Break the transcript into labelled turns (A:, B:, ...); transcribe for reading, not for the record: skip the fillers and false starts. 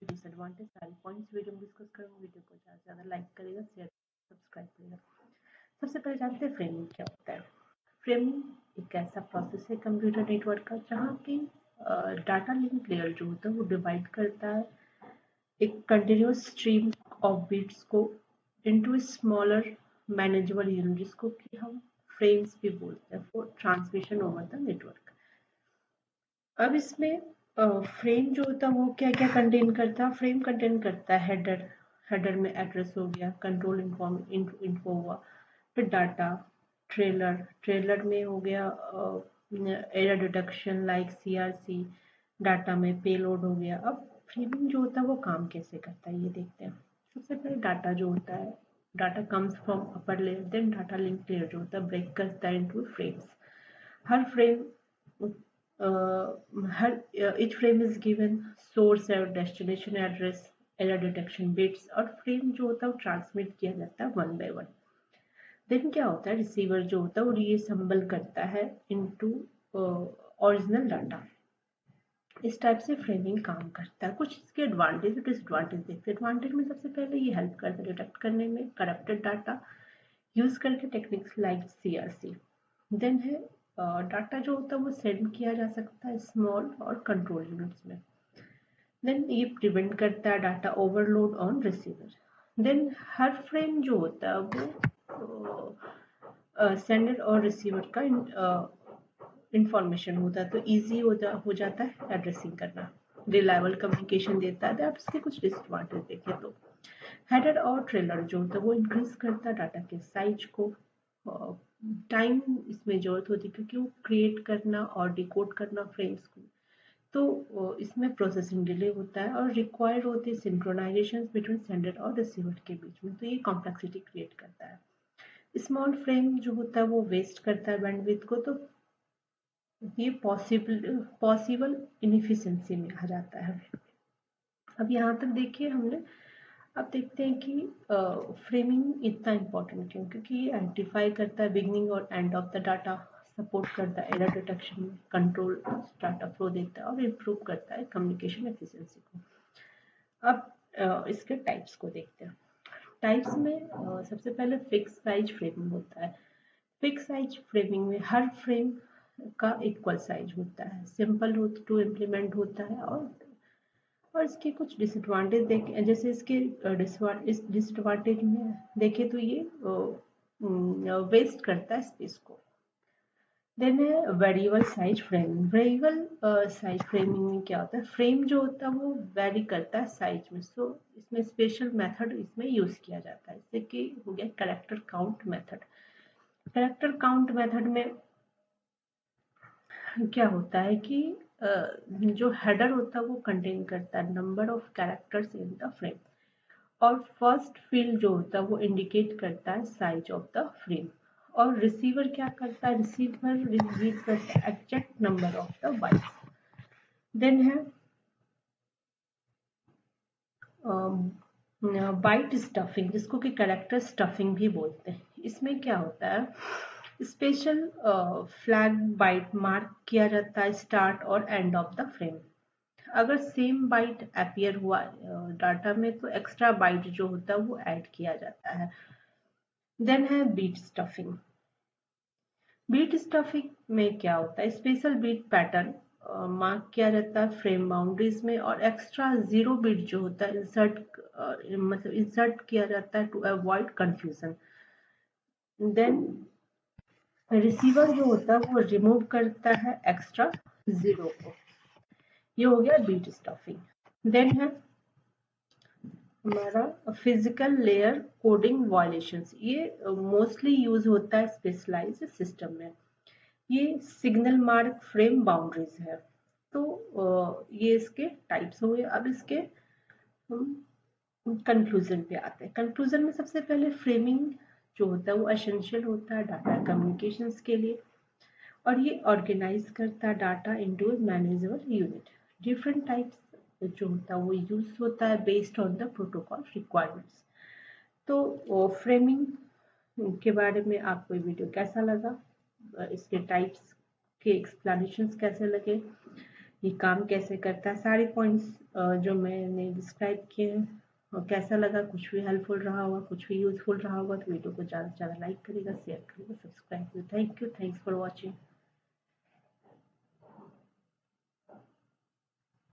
A: Disadvantage सारे points video में discuss करूंगी। वीडियो को ज़्यादा से ज़्यादा लाइक करेगा, शेयर सब्सक्राइब करेगा। सबसे पहले जानते हैं फ्रेमिंग क्या होता है। फ्रेमिंग एक ऐसा प्रोसेस है कंप्यूटर नेटवर्क का जहाँ की डाटा लिंक लेयर जो होता है वो डिवाइड करता है एक कंटिन्यूस स्ट्रीम ऑफ बिट्स को इनटू स्मॉलर मैनेजेबल यूनिट जिसको कि हम फ्रेम्स भी बोलते हैं for transmission over the network. अब इसमें फ्रेम जो होता है वो क्या क्या कंटेन करता है। फ्रेम कंटेन करता है हेडर, हेडर में एड्रेस हो गया, कंट्रोल इन्फो हुआ, फिर डाटा, ट्रेलर, ट्रेलर में हो गया error detection like CRC, data में पेलोड हो गया। अब फ्रेमिंग जो होता है वो काम कैसे करता है ये देखते हैं। सबसे पहले डाटा जो होता है, data comes from upper layer, then data link layer जो होता है ब्रेक करता है इनटू फ्रेम्स। हर frame each frame is given source और destination address, error detection bits, और फ्रेम जो होता है वो ट्रांसमिट किया जाता है वन बाय वन। देन क्या होता है, रिसीवर जो होता है वो रीअसेंबल करता है इनटू ओरिजिनल डाटा। इस टाइप से फ्रेमिंग काम करता है। कुछ इसके एडवांटेज और डिसएडवांटेज देखते हैं। एडवांटेज में सबसे पहले ये हेल्प करता है डिटेक्ट करने में करप्टेड डाटा यूज करके टेक्निक्स लाइक सीआरसी। देन है डाटा जो होता है वो सेंड किया जा सकता है स्मॉल और कंट्रोल यूनिट्स में। देन ये प्रिवेंट करता है data overload on receiver. Then हर फ्रेम जो होता है वो सेंडर और रिसीवर का इंफॉर्मेशन होता है तो ईजी हो जाता है एड्रेसिंग करना, रिलायबल कम्युनिकेशन देता है। आप इसके कुछ डिसएडवांटेज देखें तो हेडर और ट्रेलर जो होता है वो इंक्रीज करता है डाटा के साइज को। टाइम इसमें जरूरत होती है क्योंकि वो क्रिएट करना और डिकोड करना फ्रेम्स को, तो इसमें प्रोसेसिंग डिले होता है और रिक्वायर्ड होती है सिंक्रोनाइजेशन बिटवीन सेंडर और रिसीवर के बीच में, तो ये कॉम्प्लेक्सिटी क्रिएट करता है। स्मॉल फ्रेम जो होता है वो वेस्ट करता है बैंडविड्थ को, तो ये पॉसिबल इनएफिशिएंसी में आ जाता है। अब यहाँ तक देखिए हमने। अब देखते हैं कि फ्रेमिंग इतना इम्पोर्टेंट क्यों, क्योंकि ये आइडेंटिफाई करता है बिगनिंग और end of the data, support करता है एरर डिटेक्शन में, कंट्रोल डाटा फ्लो देखता है और इम्प्रूव करता है कम्युनिकेशन एफिशिएंसी को। अब इसके टाइप्स को देखते हैं। टाइप्स में सबसे पहले फिक्स साइज फ्रेमिंग होता है। फिक्स साइज फ्रेमिंग में हर फ्रेम का इक्वल साइज होता है, सिंपल टू इम्प्लीमेंट होता है। और इसके कुछ डिसएडवांटेज देखें, जैसे इसके डिसएडवांटेज में देखें तो ये वेस्ट करता है स्पेस को। देन है variable size framing. Variable size framing में क्या होता है, फ्रेम जो होता है वो वेरी करता है साइज में, सो इसमें स्पेशल मेथड इसमें यूज किया जाता है। जैसे कि हो गया character count method. Character count method में क्या होता है कि जो हेडर होता है वो कंटेन करता है number of characters in the frame, और फर्स्ट फील्ड जो होता है वो इंडिकेट करता है साइज ऑफ द फ्रेम। और रिसीवर क्या करता है, रिसीवर रिसीव करता है exact number of the bytes. Then है बाइट स्टफिंग, जिसको कि कैरेक्टर स्टफिंग भी बोलते हैं। इसमें क्या होता है, स्पेशल फ्लैग बाइट मार्क किया जाता है स्टार्ट और एंड ऑफ द फ्रेम। अगर सेम बाइट अपीयर हुआ डाटा में तो एक्स्ट्रा बाइट जो होता है वो ऐड किया जाता है। देन है बीट स्टफिंग। बीट स्टफिंग में क्या होता है, स्पेशल बीट पैटर्न मार्क किया जाता है फ्रेम बाउंड्रीज में, और एक्स्ट्रा जीरो बीट जो होता है इंसर्ट किया जाता है to avoid confusion. Then receiver जो होता है वो रिमूव करता है एक्स्ट्रा जीरो को। ये हो गया बीट स्टफिंग। देन है हमारा फिजिकल लेयर कोडिंग वायलेशंस। ये मोस्टली यूज होता है स्पेशलाइज्ड सिस्टम में। ये सिग्नल मार्क फ्रेम बाउंड्रीज है। तो ये इसके टाइप्स हुए। अब इसके हम कंक्लूजन पे आते हैं। कंक्लूजन में सबसे पहले फ्रेमिंग जो होता है वो एसेंशियल होता है डाटा कम्युनिकेशंस के लिए, और ये ऑर्गेनाइज करता है data into manageable unit. Different types जो होता है वो यूज होता है based on the protocol requirements. तो फ्रेमिंग के बारे में आपको ये वीडियो कैसा लगा, इसके टाइप्स के एक्सप्लेनेशंस कैसे लगे, ये काम कैसे करता है, सारे पॉइंट्स जो मैंने डिस्क्राइब किए हैं। और कैसा लगा, कुछ भी हेल्पफुल रहा होगा, कुछ भी यूजफुल रहा होगा तो वीडियो को ज़्यादा से ज़्यादा लाइक करेगा, शेयर करेगा, सब्सक्राइब करेगा। Thank you, thanks for watching.